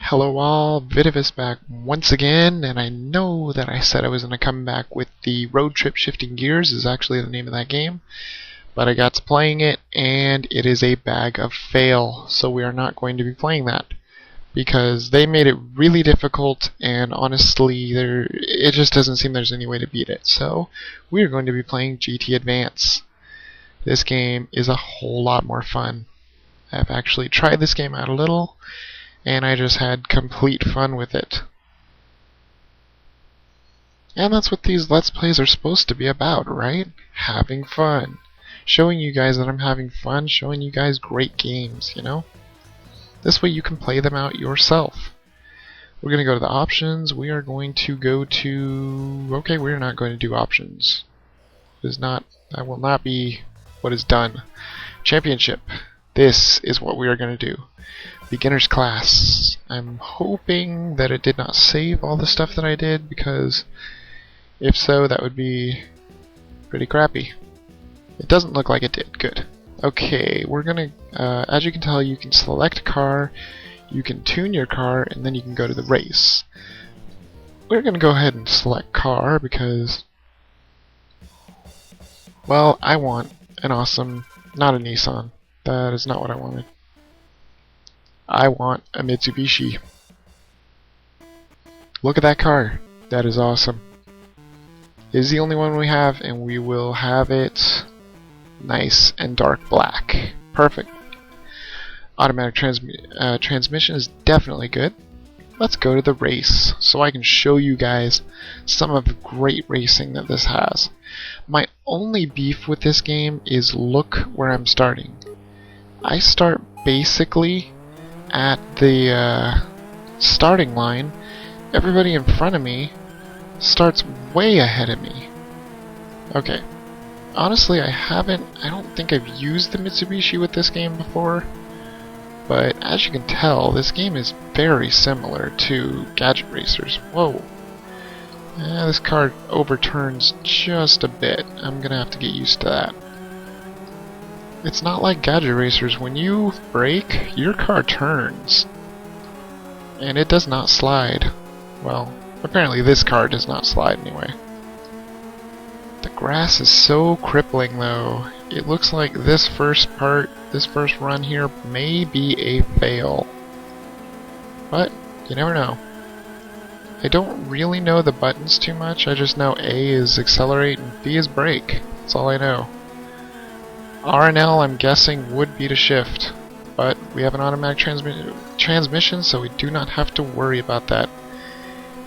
Hello all, Vidavis back once again, and I know that I said I was going to come back with the Road Trip Shifting Gears is actually the name of that game, but I got to playing it and it is a bag of fail, so we are not going to be playing that because they made it really difficult and honestly it just doesn't seem there's any way to beat it. So we are going to be playing GT Advance. This game is a whole lot more fun. I've actually tried this game out a little and I just had complete fun with it. And that's what these Let's Plays are supposed to be about, right? Having fun. Showing you guys that I'm having fun, showing you guys great games, you know? This way you can play them out yourself. We're going to go to the options. We are going to go to... Okay, we're not going to do options. That will not be what is done. Championship. This is what we are going to do. Beginner's class. I'm hoping that it did not save all the stuff that I did, because if so, that would be pretty crappy. It doesn't look like it did. Good. Okay, we're gonna, as you can tell, you can select car, you can tune your car, and then you can go to the race. We're gonna go ahead and select car because, well, I want an awesome, not a Nissan. That is not what I wanted. I want a Mitsubishi. Look at that car. That is awesome. It is the only one we have, and we will have it nice and dark black. Perfect. Automatic transmission is definitely good. Let's go to the race so I can show you guys some of the great racing that this has. My only beef with this game is look where I'm starting. I start basically at the starting line. Everybody in front of me starts way ahead of me. Okay. Honestly, I don't think I've used the Mitsubishi with this game before, but as you can tell, this game is very similar to Gadget Racers. Whoa. This car overturns just a bit. I'm gonna have to get used to that. It's not like Gadget Racers. When you brake, your car turns. And it does not slide. Well, apparently this car does not slide anyway. The grass is so crippling though. It looks like this first run here may be a fail. But, you never know. I don't really know the buttons too much. I just know A is accelerate and B is brake. That's all I know. R and L, I'm guessing, would be to shift, but we have an automatic transmission, so we do not have to worry about that.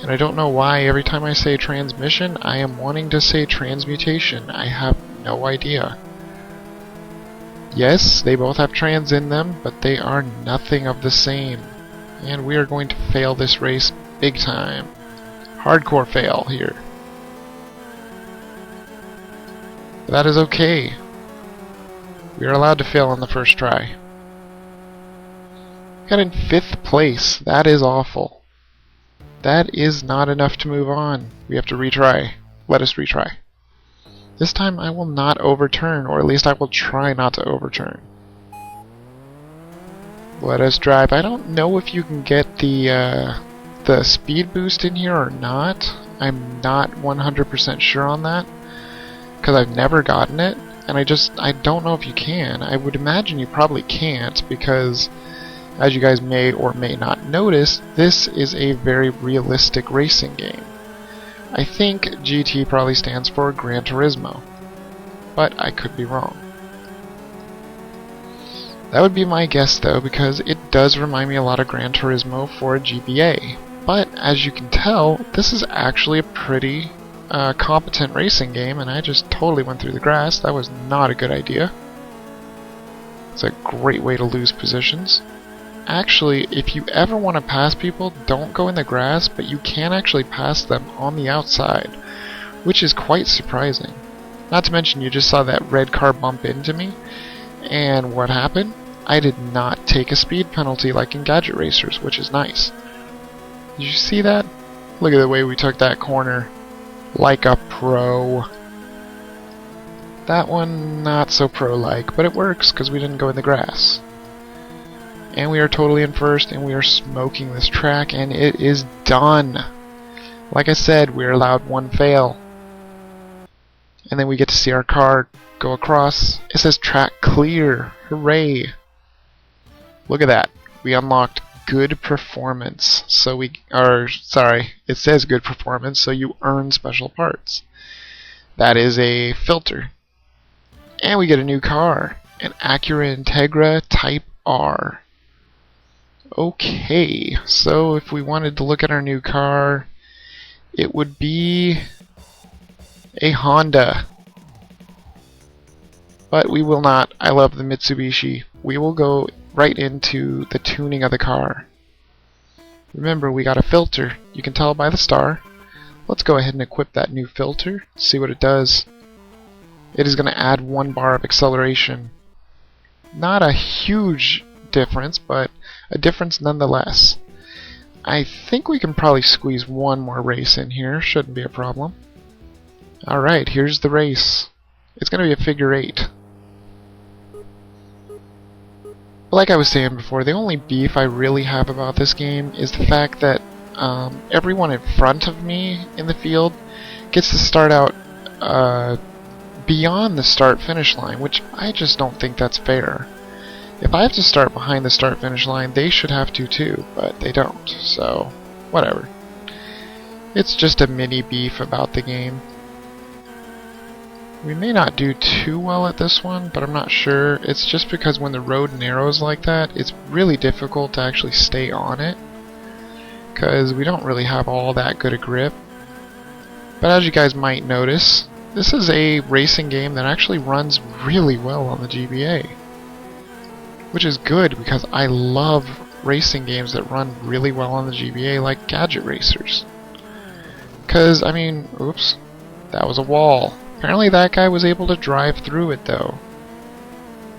And I don't know why every time I say transmission, I am wanting to say transmutation. I have no idea. Yes, they both have trans in them, but they are nothing of the same. And we are going to fail this race big time. Hardcore fail here. But that is okay. We are allowed to fail on the first try. Got in 5th place. That is awful. That is not enough to move on. We have to retry. Let us retry. This time I will not overturn, or at least I will try not to overturn. Let us drive. I don't know if you can get the speed boost in here or not. I'm not 100% sure on that, because I've never gotten it. And I don't know if you can. I would imagine you probably can't, because as you guys may or may not notice, this is a very realistic racing game. I think GT probably stands for Gran Turismo, but I could be wrong. That would be my guess though, because it does remind me a lot of Gran Turismo for a GBA. But as you can tell, this is actually a pretty competent racing game, and I just totally went through the grass. That was not a good idea. It's a great way to lose positions. Actually, if you ever want to pass people, don't go in the grass, but you can actually pass them on the outside, which is quite surprising. Not to mention, you just saw that red car bump into me, and what happened? I did not take a speed penalty like in Gadget Racers, which is nice. Did you see that? Look at the way we took that corner. Like a pro. That one, not so pro-like, but it works because we didn't go in the grass. And we are totally in first, and we are smoking this track, and it is done. Like I said, we're allowed one fail. And then we get to see our car go across. It says track clear. Hooray. Look at that. We unlocked good performance. So it says good performance, so you earn special parts. That is a filter. And we get a new car. An Acura Integra Type R. Okay, so if we wanted to look at our new car, it would be a Honda. But we will not. I love the Mitsubishi. We will go right into the tuning of the car. Remember, we got a filter. You can tell by the star. Let's go ahead and equip that new filter. See what it does. It is going to add 1 bar of acceleration. Not a huge difference, but a difference nonetheless. I think we can probably squeeze one more race in here. Shouldn't be a problem. Alright, here's the race. It's going to be a figure 8. Like I was saying before, the only beef I really have about this game is the fact that everyone in front of me in the field gets to start out beyond the start-finish line, which I just don't think that's fair. If I have to start behind the start-finish line, they should have to too, but they don't, so whatever. It's just a mini beef about the game. We may not do too well at this one, but I'm not sure. It's just because when the road narrows like that, it's really difficult to actually stay on it, because we don't really have all that good a grip. But as you guys might notice, this is a racing game that actually runs really well on the GBA. Which is good, because I love racing games that run really well on the GBA, like Gadget Racers. Because, I mean, oops, that was a wall. Apparently that guy was able to drive through it, though.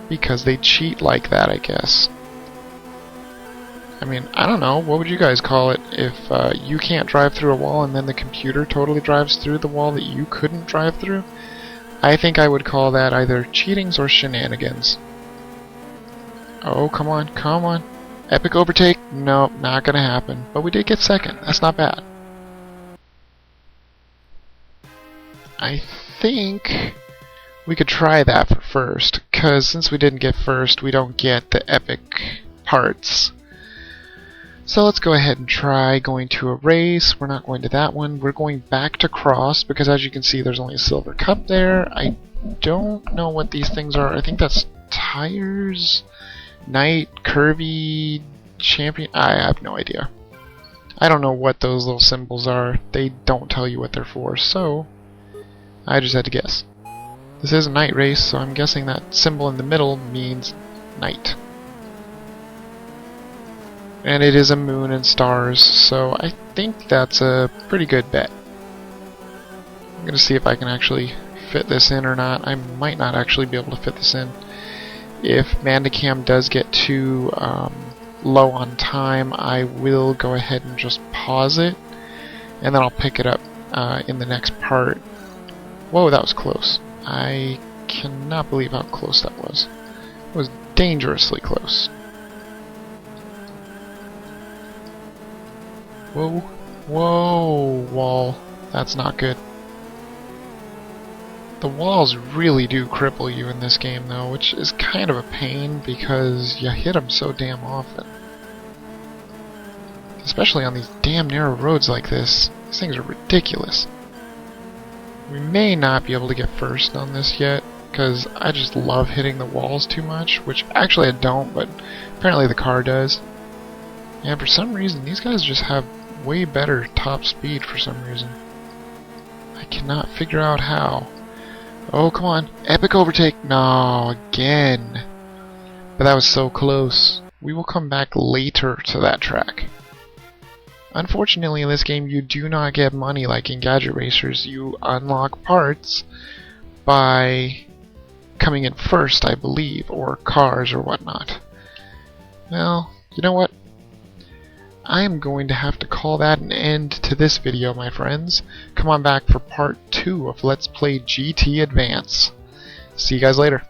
Because they cheat like that, I guess. I mean, I don't know, what would you guys call it if you can't drive through a wall and then the computer totally drives through the wall that you couldn't drive through? I think I would call that either cheatings or shenanigans. Oh, come on, come on. Epic overtake? Nope, not gonna happen. But we did get second. That's not bad. I think we could try that for first, because since we didn't get first, we don't get the epic parts. So let's go ahead and try going to a race. We're not going to that one. We're going back to cross, because as you can see, there's only a silver cup there. I don't know what these things are. I think that's tires. Knight, Curvy, Champion. I have no idea. I don't know what those little symbols are. They don't tell you what they're for, so I just had to guess. This is a night race, so I'm guessing that symbol in the middle means night. And it is a moon and stars, so I think that's a pretty good bet. I'm gonna see if I can actually fit this in or not. I might not actually be able to fit this in. If Mandicam does get too low on time, I will go ahead and just pause it, and then I'll pick it up in the next part. Whoa, that was close. I cannot believe how close that was. It was dangerously close. Whoa, whoa, wall. That's not good. The walls really do cripple you in this game, though, which is kind of a pain because you hit them so damn often. Especially on these damn narrow roads like this. These things are ridiculous. We may not be able to get first on this yet, because I just love hitting the walls too much, which actually I don't, but apparently the car does. And for some reason, these guys just have way better top speed for some reason. I cannot figure out how. Oh, come on. Epic overtake. No, again. But that was so close. We will come back later to that track. Unfortunately, in this game, you do not get money like in Gadget Racers. You unlock parts by coming in first, I believe, or cars or whatnot. Well, you know what? I am going to have to call that an end to this video, my friends. Come on back for part 2 of Let's Play GT Advance. See you guys later.